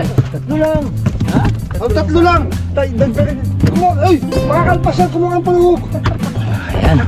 Tatlo lang. Ha? Oh, tatlo lang. Dagdagan. Ay, makakalpas yan. Kumuha ang palungok. Ayan.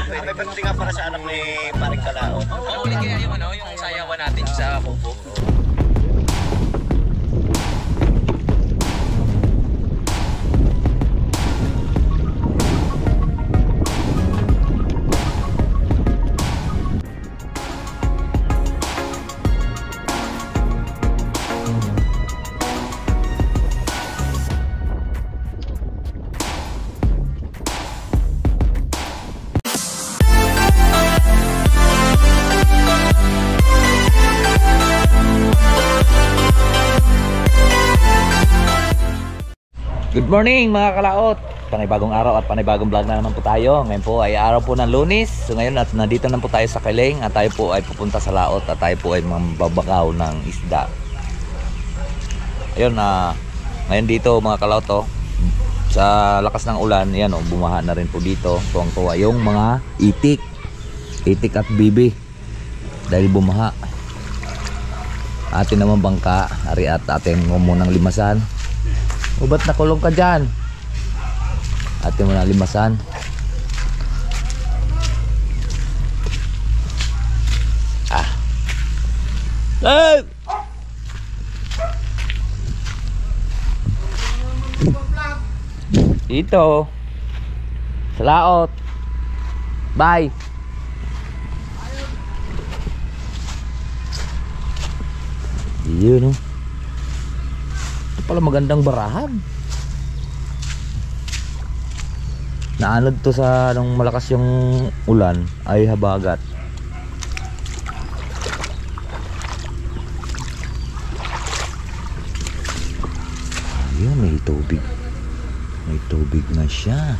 May pagdating nga para sa anak ni Paring Kalao. Oo, ulit kaya yung ano, yung sayawan natin sa kubo. Good morning mga kalaot. Panibagong araw at panibagong vlog na naman po tayo. Ngayon po ay araw po ng Lunes. So ngayon at nandito na po tayo sa Kiling at tayo po ay pupunta sa laot at tayo po ay mambabakaw ng isda. Ayun ngayon dito mga kalaot sa lakas ng ulan, yan bumaha na rin po dito. Tuwang-tuwa yung mga itik at bibi dahil bumaha. Atin naman bangka, ari at ating munang limasan. Ba't nakulong ka dyan? Atin mo na limasan. Hey! Ito sa laot. Bye. Yun pala magandang barahan. Naanod to sa nung malakas yung ulan ay habagat. Ayun, may tubig. May tubig na siya.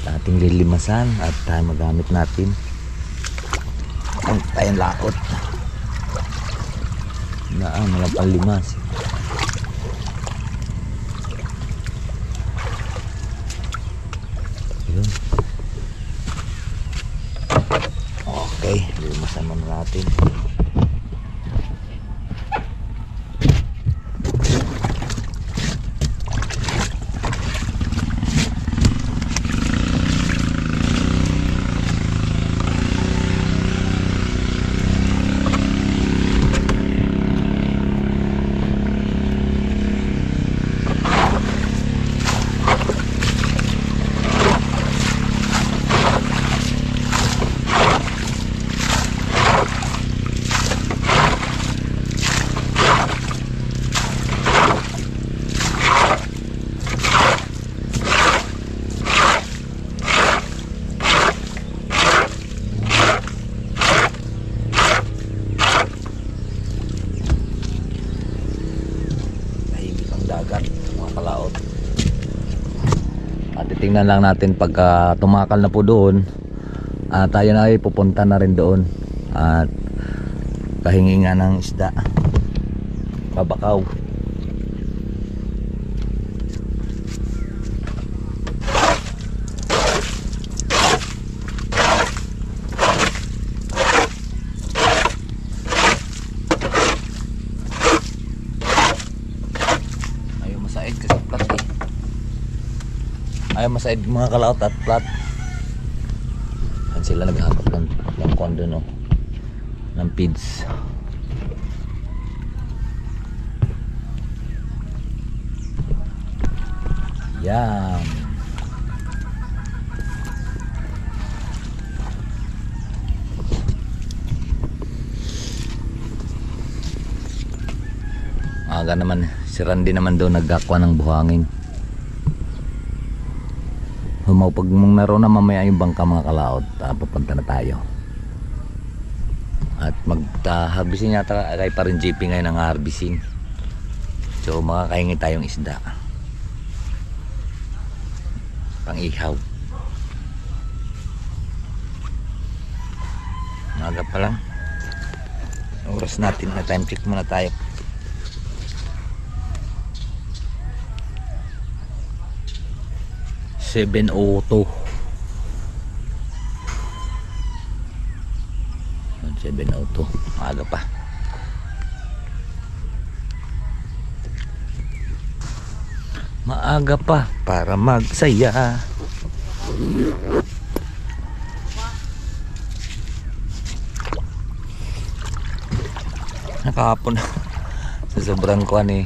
Ating lilimasan at tayo magamit natin. Ang tayong laot. Walang panlimas. Okay, limasan mo natin. Tingnan lang natin pagka tumakal na po doon, tayo na ay pupunta na rin doon at kahingi nga ng isda, babakaw. Ayaw masaid kasi plat ayaw masaid mga kalaot at plat. Yan sila naghakot ng kondo ng feeds. Yan. Aga naman si Randy naman doon nagkakwa ng buhangin. Pag mong naroon na mamaya yung bangka mga kalaot, papunta na tayo at mag-harvesting yata kay pa rin JP ngayon ang harvesting. So makakahingi tayong isda pang ihaw. Maaga pa lang. Oras natin na time check muna tayo. $7:02. 7:02. Maaga pa. Maaga pa para magsaya. Nakahapon sa sobrang kuan eh.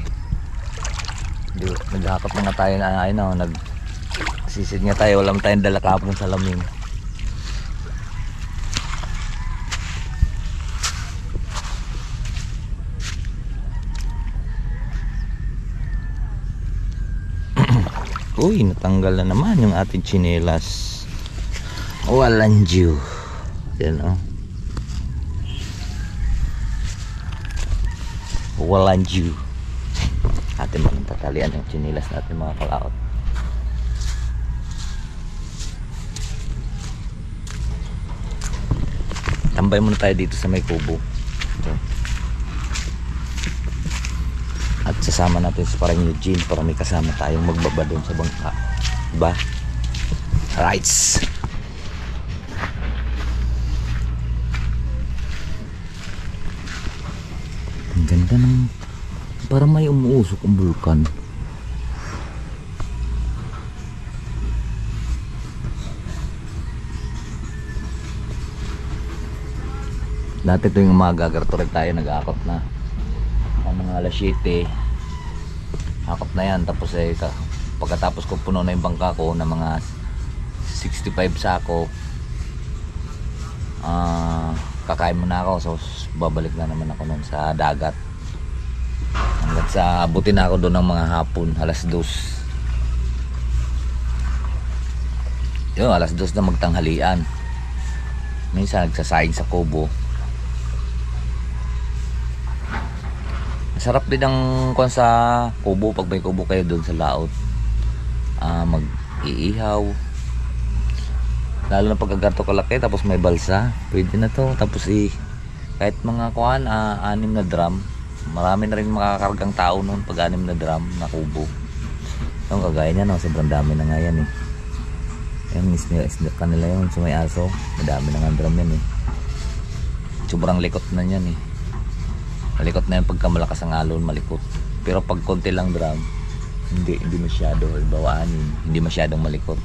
Naghakot na nga tayo na nagsisid nga tayo, wala tayong dala kahapon sa laming. Uy, natanggal na naman yung ating tsinelas. Walang Diyo. Yan oh. Walang Diyo. Atin tatalian yung tsinelas natin mga kalaot. Tambay muna tayo dito sa may kubo. Ito. At sasama natin sa parang Eugene para may kasama tayong magbaba doon sa bangka. Diba? Rights! Ang ganda ng parang may umuusok ang bulkan. Dati tuwing umaga garto rin tayo nag-aakot na ang mga alas 7 akot na yan, tapos pagkatapos ko puno na yung bangka ko na mga 65 sako, kakain muna ako, so babalik na naman ako nun sa dagat hanggang sa abutin na ako doon ng mga hapon, alas 2 yun, alas 2 na magtanghalian. Minsan nagsasaing sa kubo. Masarap din ang kuwan sa kubo pag may kubo kayo doon sa laot. Mag-iihaw. Lalo na pag ganito kalaki tapos may balsa, pwede na to. Tapos kahit mga kuwan, 6 na drum. Marami na rin makakargang tao noon pag 6 na drum na kubo. Yung kagaya niya, no, sobrang dami na nga yan eh. Yung isda kanila yun, so may aso. Madami na nga drum yan eh. Sobrang likot na yan eh. Malikot na yan pagka malakas ang alon, malikot. Pero pag konti lang drum, hindi masyado. Bawaan yun, hindi masyadong malikot.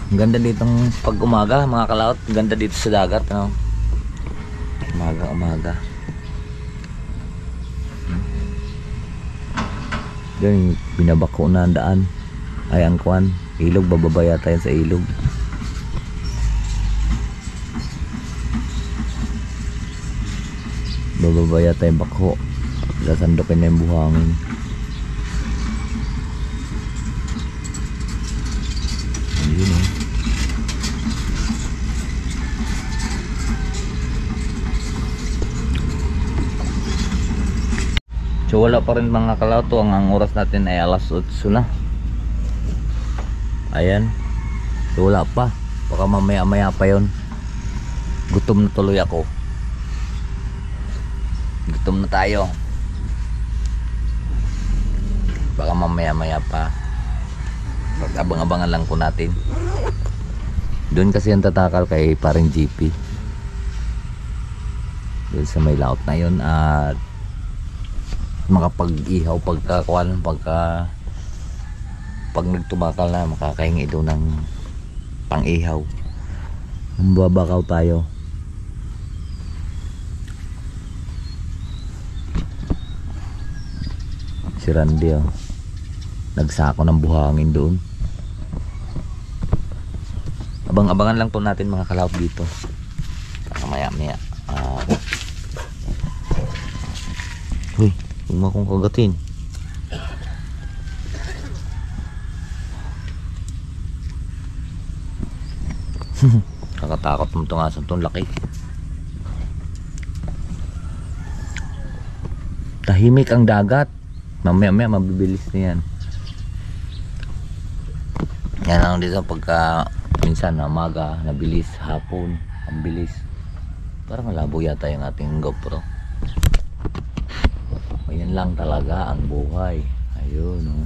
Ang ganda ditong pag umaga mga kalaot. Ang ganda dito sa dagat, no? Umaga. Diyan binabako na ang daan. Ay ang kuwan, ilog, bababa yata yan sa ilog. Bababa yata yung bako. Sasandokin na yung buhangin. Ayun eh. So wala pa rin mga kalauto. Ang oras natin ay alas 8 na. Ayan. So wala pa. Baka mamaya pa yun. Gutom na tuloy ako. Gutom na tayo. Baka mamaya pa. Abang-abangan lang po natin. Doon kasi ang tatakal kay parang GP. Doon sa may laot na yun. At makapag-ihaw pag nagtumakal na, makakahingi doon ng pang-ihaw. Babakaw tayo. Si Randy nagsako ng buhangin doon. Abang-abangan lang po natin mga kalaot dito. Maya Uy, huwag mo akong kagatin. Kakatakot mo itong asong itong laki. Tahimik ang dagat. Mamaya mabibilis na yan. Yan lang dito pagka minsan na umaga, nabilis, hapon, ang bilis. Parang malabo yata yung ating GoPro. Ayan lang talaga ang buhay. Ayun, oh.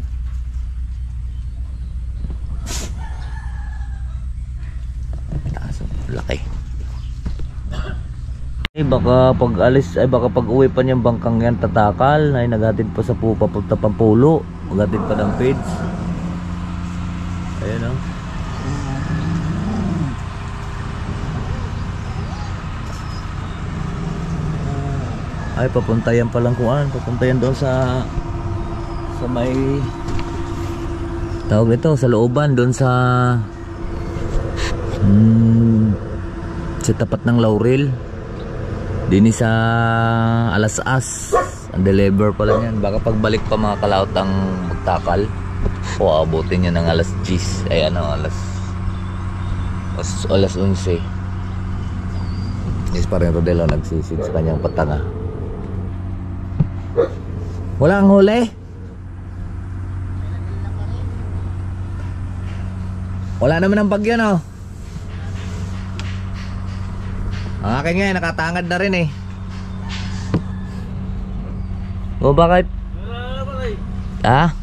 Taas, laki. Baka pag alis ay baka pag uwi pa niyang bangkang yan tatakal ay naghatid pa sa papunta Pampulo, maghatid pa ng feeds. Ayun, oh. Ay papunta yan palang kuan, papunta yan doon sa may tawag ito sa looban doon sa tapat ng Laurel. Dini sa Alas-as ang deliver pala yan. Baka pagbalik pa mga kalaot ang magtakal o abutin niya ng alas 10 ay ano alas 11. Is pa rin Rodelo nagsisid sa kanyang patanga. Wala ang huli. Wala naman ang bagyo, no? Ang akin nga, nakatangad na rin eh. O bakit? Ha?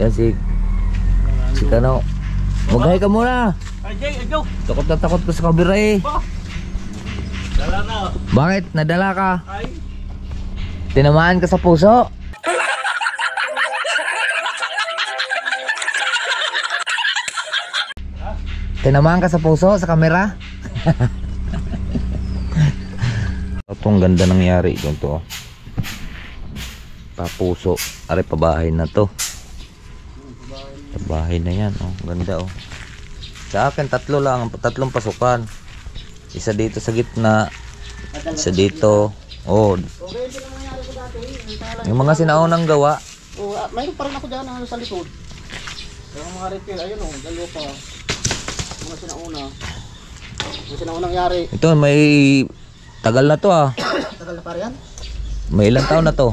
Yan si Kano. Maghay ka muna. Takot na takot ko sa kabira eh. Dala na. Bakit? Nadala ka? Tinamaan ka sa puso? Tinamaan ka sa puso, sa kamera? Itong ganda nangyari ito. Papuso. Are pabahay na to. Pabahay na yan. Oh, ganda oh. Sa akin tatlo lang. Tatlong pasukan. Isa dito sa gitna. Isa dito. Oh. Yung mga sinaunang gawa. Oh, mayroon pa rin ako dyan sa likod. Yung mga repair, ayun o, dalawa pa. Mga sinauna. Yung sinaunang yari. Ito may tagal na to ah. Tagal na pa rin yan? May ilang taon na to.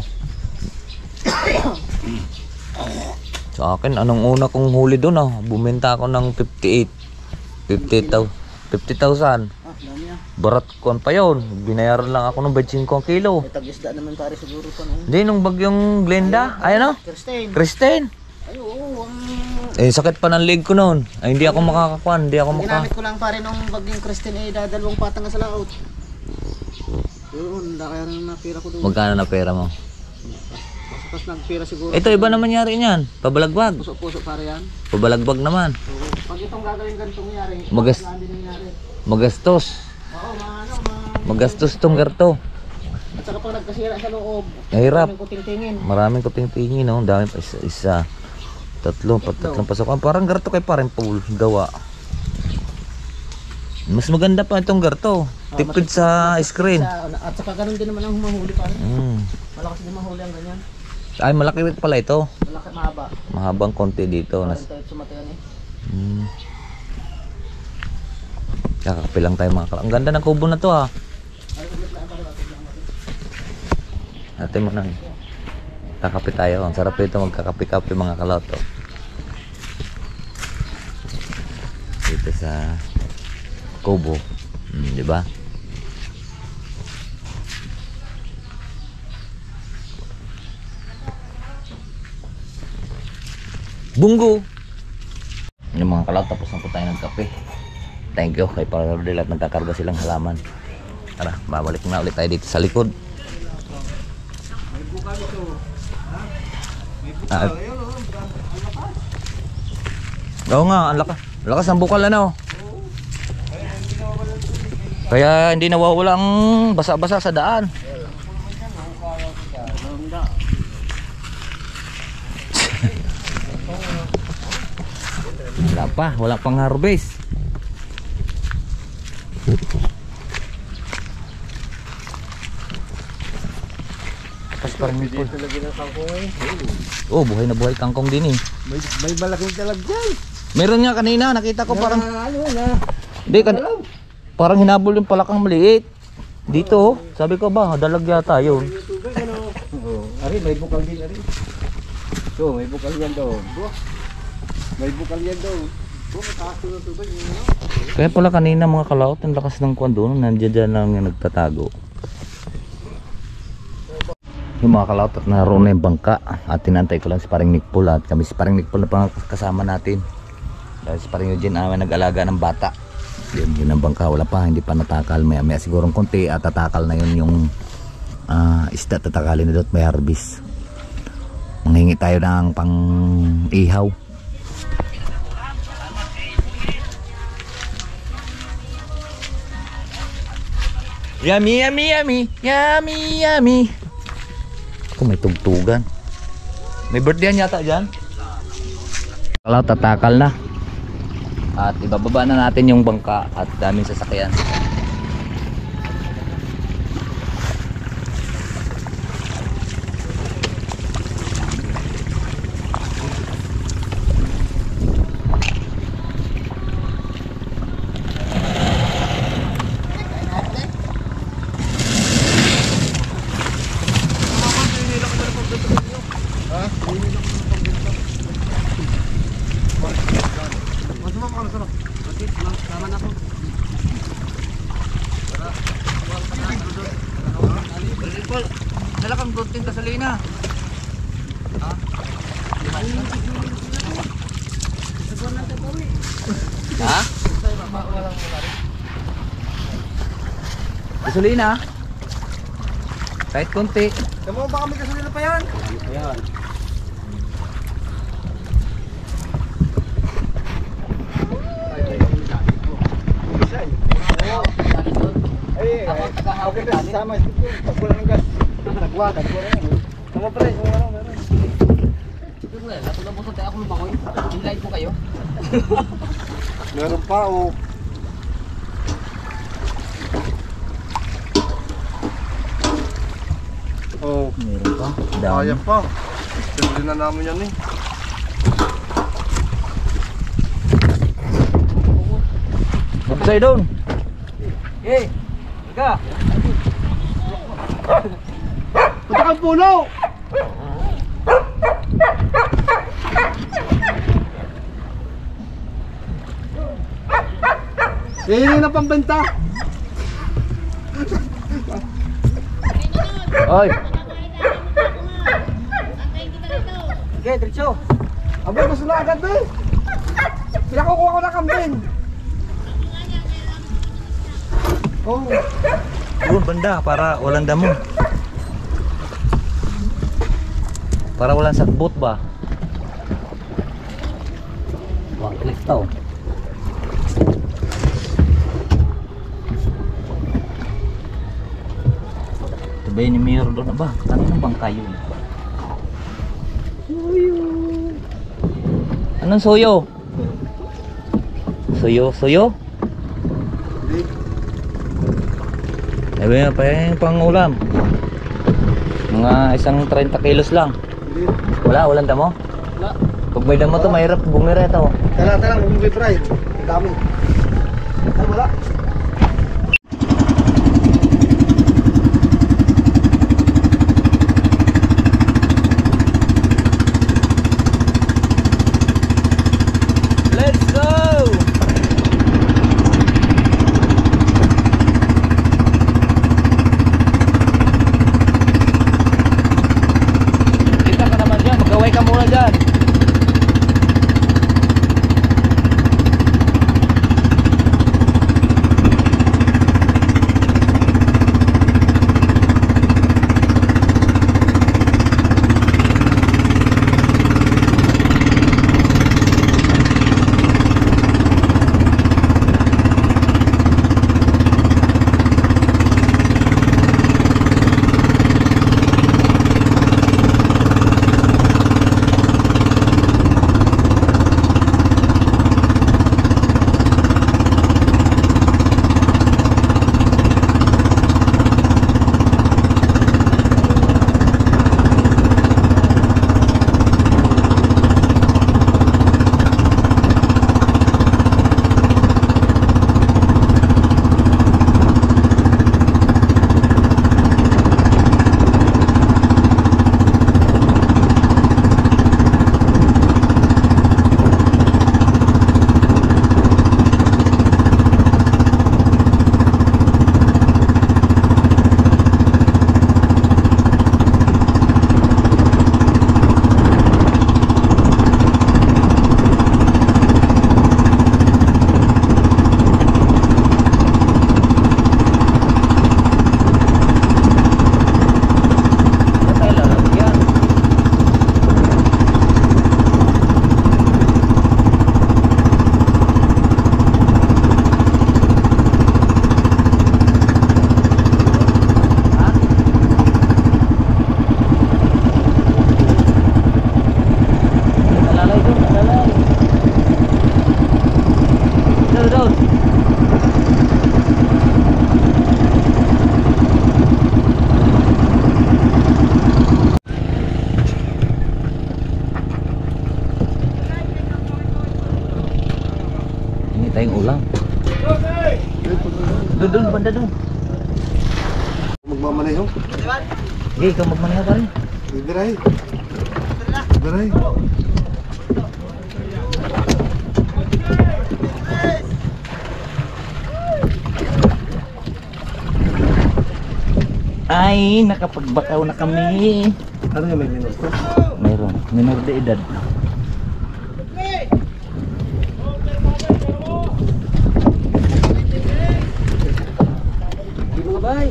Sa akin, anong una kong huli doon ah. Bumenta ako ng 50,000. Ah, dami yan. Barat kon pa yun. Binayaran lang ako ng 25 kilo. May tag-isda naman pare siguro pa noon. Hindi, nung bagyong Glenda. Ayan o. Christine. Ay, oo. Eh, sakit pa ng leg ko noon. Ay, hindi ako makakakuan. Hindi ako Ginamit ko lang pare nung bagyong Christine eh, dadalawang patang sa laot. Yun, kaya rin napira ko doon. Magkano na pera mo? Tapos nagpira siguro. Ito, iba naman yari niyan. Pabalagbag. Puso-puso pare yan. Pabalagbag naman. So, pag itong gagawin ganitong nangyari, Magas- hindi nangyari. Magastos. Oo, Magastos tong garto. At saka pag nagkasira sa loob, Mahirap. maraming kuting-tingin. Maraming kuting-tingin, no? Dami pa isa. Tatlong pasukan. Parang garto kay parang pool gawa. Mas maganda pa itong garto. Tipid sa screen. At saka ganun din naman ang humahuli pare. Malakas din mahuli ang ganyan. Ay, malaki pala ito. Malaki, mahaba. Mahabang konti dito. Parang tayo sumatayan eh. Kakapilang tayo mga kalao. Ang ganda ng kubo na to ha. Natin mo na. Kakapi tayo. Ang sarap ito magkakapi-kapi mga kalao to. Dito sa kubo. Di ba? Bunggo! Yung mga kalao, tapos na po tayo ng kape. Thank you kay Parodel at nagkakarga silang halaman. Tara, babalik na ulit tayo dito sa likod. Oo nga, ang lakas ng bukal ano. Kaya hindi nawawala ang basa-basa sa daan. Wala pang harvest. Pas parang nipol. Oh, buhay na buhay kangkong din eh. May malaking talag dyan. Meron nga kanina, nakita ko parang Ano na? hindi parang hinabol yung palakang maliit. Dito, sabi ko ba, dalag yata yun. Ari, may bukal din ari. So, may bukal yan daw. May bukal yan daw. Kaya pala kanina mga kalaot, ang lakas ng kwan doon, nandiyan dyan lang yung nagtatago. Yung mga kalaot at naroon na yung bangka at tinantay ko lang si Paring Nickpol at kami si Paring Nickpol na pang kasama natin. Dahil si Paring Eugene nag-alaga ng bata. Yun ang bangka, wala pa, hindi pa natakal. Maya sigurong konti at tatakal na yun yung isda tatakalin na doon may harvest. Manghingi tayo ng pang ihaw. Yummy, yummy, yummy. Yummy, yummy. Ako may tugtugan. May birthday yata dyan. Kalau tatakal na. At ibababa na natin yung bangka at daming sasakyan. Dala kang gunting gasolina. Ha? Ha? Gasolina? Kahit konti. Kamu baka may gasolina pa yan? Ayan. Okay, sama pagkulang ng gas. Nagwagan ko rin. Tama pre, meron. Lato na po sa ako lumangoy. Inline po kayo. Meron pa oh. Oh, Meron pa. kaya pa. Gusto na namin yan eh. Upside down. Eh, ika. Punta kang puno! Hihili na pambenta! Oy. Okay, diretso! Abay, gusto na agad eh! Pinakukuha ko na kambing! Oh, Doon banda para walang damo. Para walang sakbot ba? Wang klik tao. Sabay ni Mayor doon ba? Kanino bang kayo? Anong soyo? Soyo? Sabi nga pa yung pang-ulam. Mga 30 kilos lang. Walang damo? wala. Pag may damo to, mahirap bumira ito. Tala, bumibay fry. Ang dami. Ay, wala. Let's go! Kita ka naman dyan, magkaway ka muna dyan. Marami tayong ulam. Doon, banda doon. Magmamaneho. Sige, ikaw magmanaw pa rin. Diray. Diray. Ay, nakapagbakaw na kami. Ano yung may minus ko? Mayroon, minor de edad. Mga bay.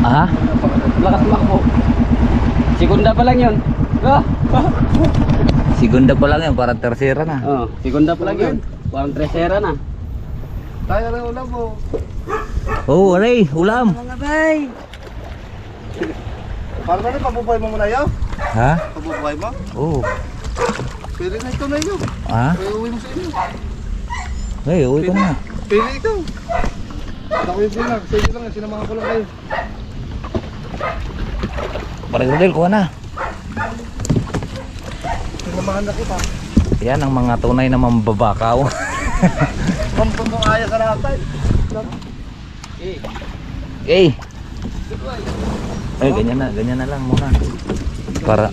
Ah? Lakas tumakbo. Segunda pa lang yun. Segunda pa lang yan, parang tersera na. Oh, segunda pa lang yun. Parang tresera na. Tayo na ulam mo. Oh, aray, ulam. Mga bay. Para na rin, pabubuhay mo muna yun. Ha? Pabubuhay mo. Oh. Pili na ito na yun. Ha? Kaya uwi mo sa inyo. Hey, uwi ko na. Pili ikaw. Ako yung pinag. Sa inyo lang, sinamahan ko lang kayo. Parang Rodel, kuha na. Sinamahan na kita. Yan ang mga tunay na mambabakaw. Pampun ayos sa lahat. Okay. Ay, ganyan na lang muna. Para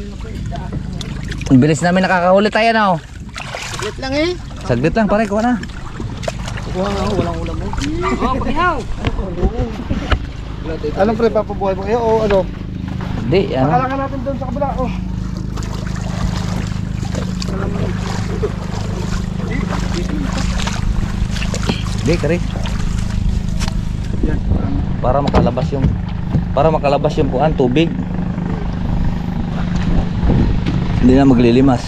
ang bilis namin nakakahuli tayo na oh. Saglit lang eh. Saglit lang pare, kuha na. Kuha nga ako, walang ulam mo. Oh, pakihaw. Anong pre, papabuhay mo kayo o ano? Hindi, ano? Pakalangan natin doon sa kabila. Oh. Hindi, kare. Yan. Para makalabas yung kuan, tubig. Hindi na maglilimas.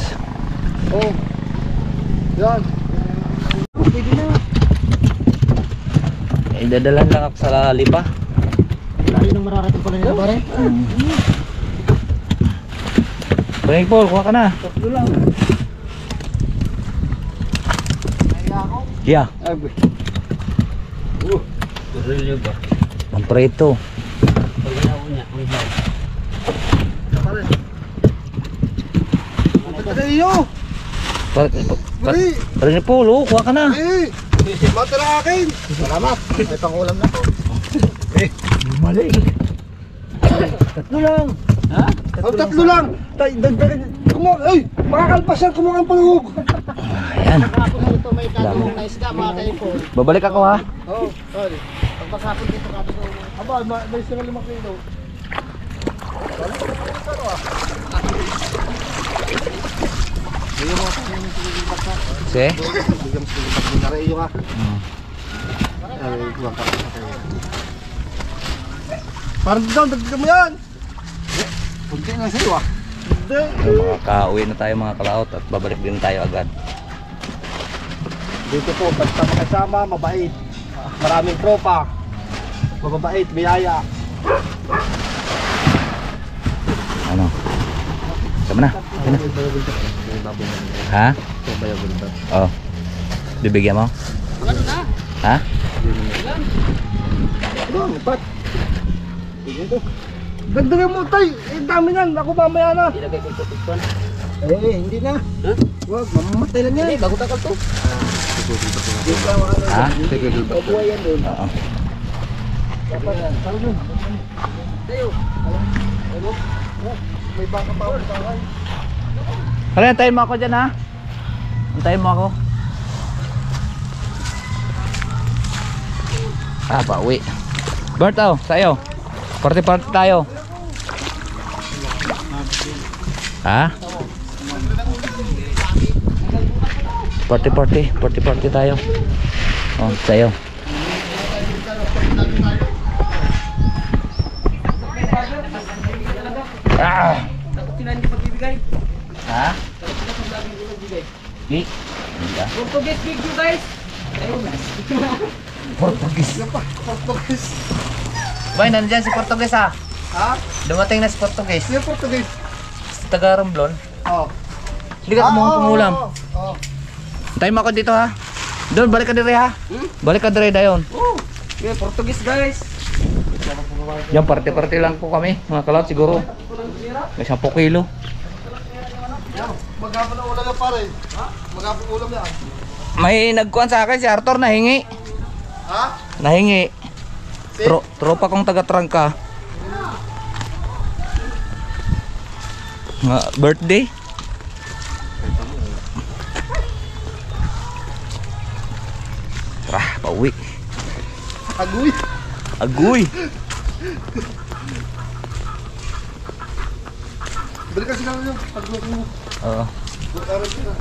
Oh. Yan. Pwede na. Idadalan lang ako sa lipa. Layo nang mararating pala nila pare. Pring Paul, kuha ka na. Tatlo lang. Kaya ako. Yeah. Ay, Turilyo ba? Ang preto. Pakihaw niya. Ang hilaw. pare. Ano iyo? Pring Paul, oh, kuha ka na. Eh, mata na akin. Salamat. May pangulam na to. Mali. Tatlo lang. Ha? Oh, tatlo lang. Dagdagan. Ay, makakalpas yan. Kumuha ang paluhog. Ayan. Kapag ito may Dami. tatlo na isda, mga kaipon. Babalik ako ha. Oo, sorry. Pagpasapon dito kapag aba, may sila 5 kilo. Si? Bigyan mo sila ng narayo ka. Ay, kuha ka. Parang daw, dagdagan mo yan. Punti na sa'yo ah. Hindi. Makaka-uwi na tayo mga kalaot at babalik din tayo agad. Dito po, basta makasama, mabait. Maraming tropa. Mababait, biyaya. Ano? Sama na. Sige na. Ha? Oh. Bibigyan mo? Ano na? Ha? Ano, pat? Dagdagan mo tay, eh dami yan, ako mamaya na. Ilagay ko ito. Hindi na. Wag, mamamatay lang yan. Hindi, bago takal to. Ha? Kabuhay yan doon. Oo. May baka pa ako sa bahay. Kaya antayin mo ako dyan ha. Antayin mo ako. Pauwi. Berto, sa'yo. Party-party tayo. Ha? Party-party tayo. Oh, sa'yo. Ah! Takot sila hindi pagbibigay. Ha? Takot sila pag lagi hindi pagbibigay. Cake? Hindi. Portuguese big you guys. Ayun na. Portuguese. Boy, nandiyan si Portuguese ha. Ha? Dumating na si Portuguese. Sino Portuguese? Si taga Romblon. Oo. Hindi ka pumulam. Oo. Tayo mo ako dito ha. Doon, balik ka dire ha. Balik ka dire dayon. Oh, yeah, Portuguese guys. Yan, party-party lang po kami. Mga kalot siguro. May 10 kilo. Maghapon na ulam yan pare. Ha? Maghapon ulam yan. May nagkuhan sa akin si Arthur nahingi. Ha? Nahingi. Tropa kong taga-trangka. Birthday. Tara, pauwi. Agoy. Agoy. Balik kasi lang yun. Pagluto mo. Oo. Mag-aral ka na.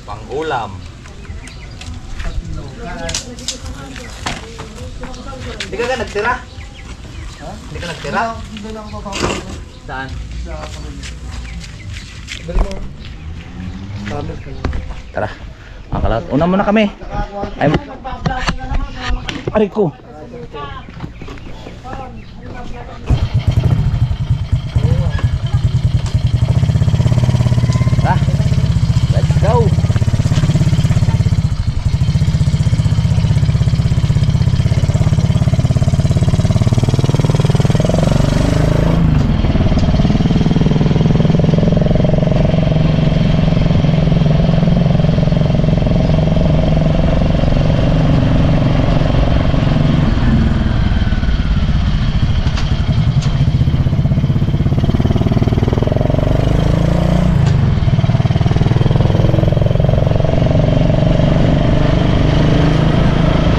Pang-ulam. Hindi ka nagtira? Ha? Hindi ka nagtira? Hindi lang ako papakita. Saan? Sa kamay. Balik mo. Camera ka lang. Tara. Mga kalot. Una muna kami. Ay, aray ko. Tara. Let's go.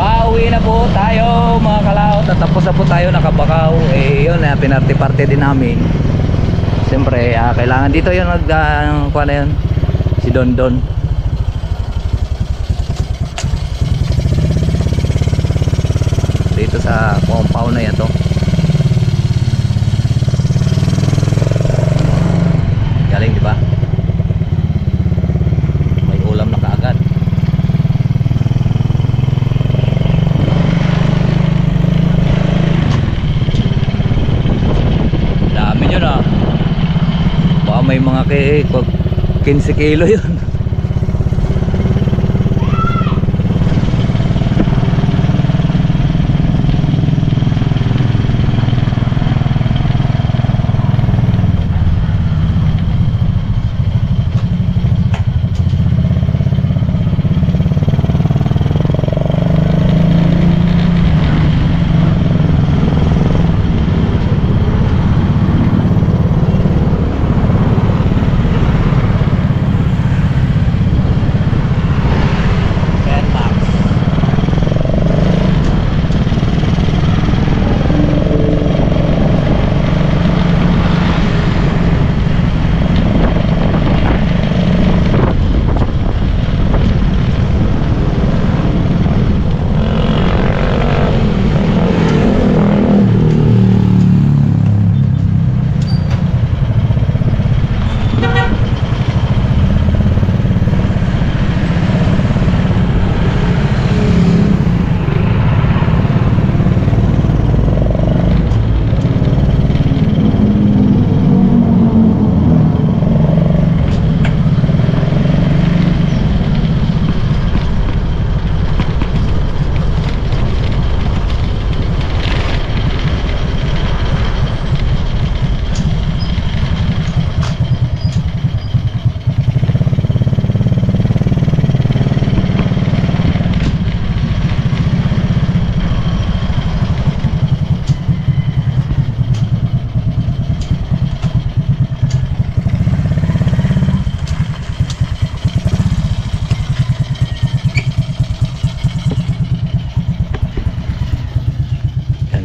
Pauwi na po tayo mga kalaot at tapos na po tayo nakabakaw. Yun, pinarty-party din namin. Siyempre, kailangan dito yun kuha na yun, si Don Don. Dito sa compound na yan to. Galing di ba? May ulam na kaagad. Dami yun ah. Baka may mga 15 kilo yun.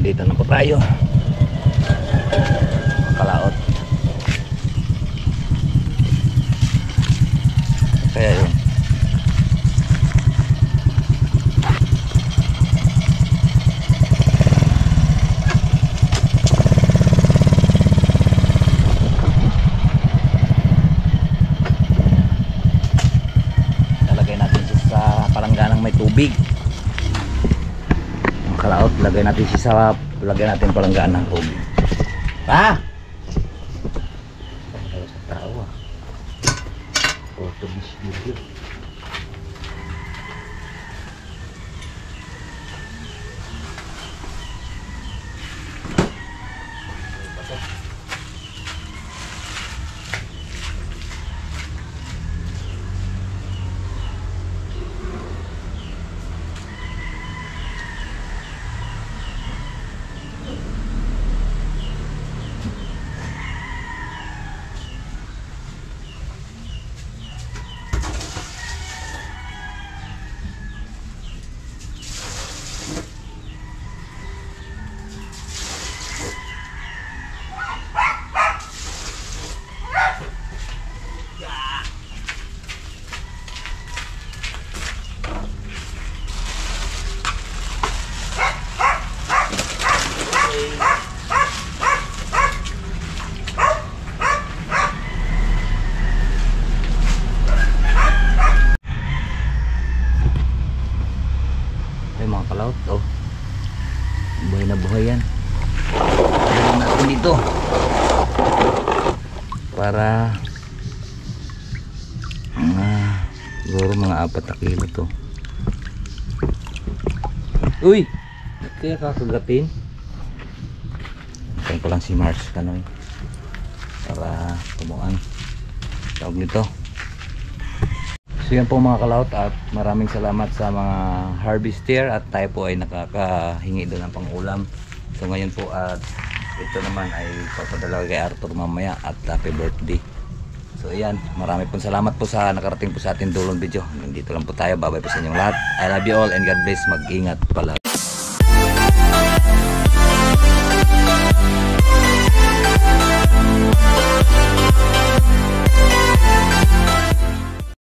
Dito na po tayo. Kalaot. Kaya yun. Lalagay natin siya sa palangganang may tubig. Ang kalaot, lagay natin siya sa palangganang ng tubig. Pa! Tawa. Autobus video. Ay mga kalaot, oh. Buhay na buhay yan. Ayan natin dito. Para siguro mga 4 na kilo to. Uy! Kaya kakagatin. Hintayin ko lang si Mars kanoy para tumuan. Tawag nito. So yan po mga kalaot, at maraming salamat sa mga harvester, at tayo po ay nakakahingi doon ng pangulam. So ngayon po at ito naman ay papadala kay Arthur mamaya at happy birthday. So ayan, marami pong salamat po sa nakarating po sa ating dulong video. Nandito lang po tayo. Bye bye po sa inyong lahat. I love you all and God bless. Mag-ingat pala.